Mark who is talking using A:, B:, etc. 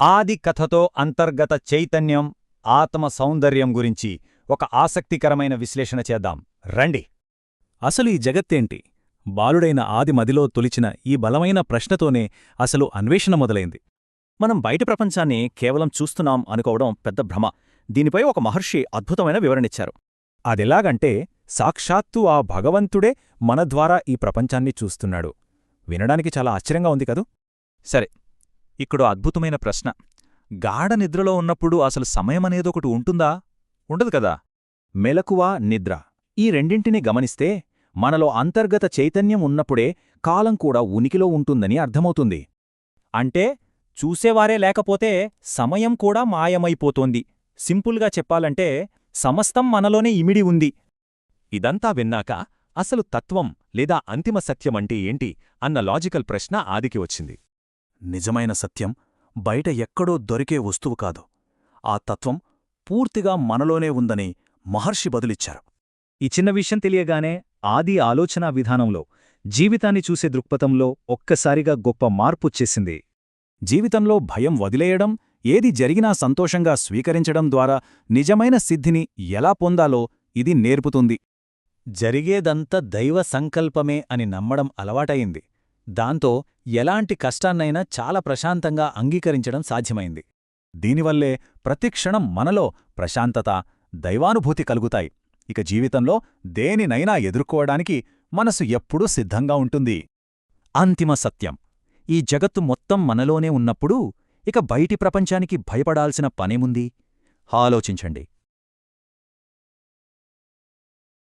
A: ఆది కథతో అంతర్గత చైతన్యం, ఆత్మ సౌందర్యం గురించి ఒక ఆసక్తికరమైన విశ్లేషణ చేద్దాం రండి.
B: అసలు ఈ జగత్తేంటి? బాలుడైన ఆది మదిలో తొలిచిన ఈ బలమైన ప్రశ్నతోనే అసలు అన్వేషణ మొదలైంది.
C: మనం బయటి ప్రపంచాన్ని కేవలం చూస్తున్నాం అనుకోవడం పెద్ద భ్రమ. దీనిపై ఒక మహర్షి అద్భుతమైన వివరణిచ్చారు.
B: అదెలాగంటే సాక్షాత్తు ఆ భగవంతుడే మన ద్వారా ఈ ప్రపంచాన్ని చూస్తున్నాడు. వినడానికి చాలా ఆశ్చర్యంగా ఉంది కదూ?
C: సరే, ఇక్కడో అద్భుతమైన ప్రశ్న. గాఢ నిద్రలో ఉన్నప్పుడు అసలు సమయమనేదొకటి ఉంటుందా? ఉండదు కదా.
B: మెలకువ, నిద్ర ఈ రెండింటినీ గమనిస్తే మనలో అంతర్గత చైతన్యం ఉన్నప్పుడే కాలం కూడా ఉనికిలో ఉంటుందని అర్థమవుతుంది.
C: అంటే చూసేవారే లేకపోతే సమయం కూడా మాయమైపోతోంది. సింపుల్గా చెప్పాలంటే సమస్తం మనలోనే ఇమిడి ఉంది.
D: ఇదంతా విన్నాక అసలు తత్వం లేదా అంతిమ సత్యమంటే ఏంటి అన్న లాజికల్ ప్రశ్న ఆదికి వచ్చింది.
B: నిజమైన సత్యం బయట ఎక్కడో దొరికే వస్తువు కాదు. ఆ తత్వం పూర్తిగా మనలోనే ఉందని మహర్షి బదులిచ్చారు.
E: ఈ చిన్న విషయం తెలియగానే ఆది ఆలోచనా విధానంలో, జీవితాన్ని చూసే దృక్పథంలో ఒక్కసారిగా గొప్ప మార్పొచ్చేసింది.
B: జీవితంలో భయం వదిలేయడం, ఏది జరిగినా సంతోషంగా స్వీకరించడం ద్వారా నిజమైన సిద్ధిని ఎలా పొందాలో ఇది నేర్పుతుంది. జరిగేదంతా దైవ సంకల్పమే అని నమ్మడం అలవాటయింది. దాంతో ఎలాంటి కష్టాన్నైనా చాలా ప్రశాంతంగా అంగీకరించడం సాధ్యమైంది. దీనివల్లే ప్రతిక్షణం మనలో ప్రశాంతత, దైవానుభూతి కలుగుతాయి. ఇక జీవితంలో దేనినైనా ఎదుర్కోవడానికి మనసు ఎప్పుడూ సిద్ధంగా ఉంటుంది.
C: అంతిమ సత్యం. ఈ జగత్తు మొత్తం మనలోనే ఉన్నప్పుడు ఇక బయటి ప్రపంచానికి భయపడాల్సిన పనేముంది? ఆలోచించండి.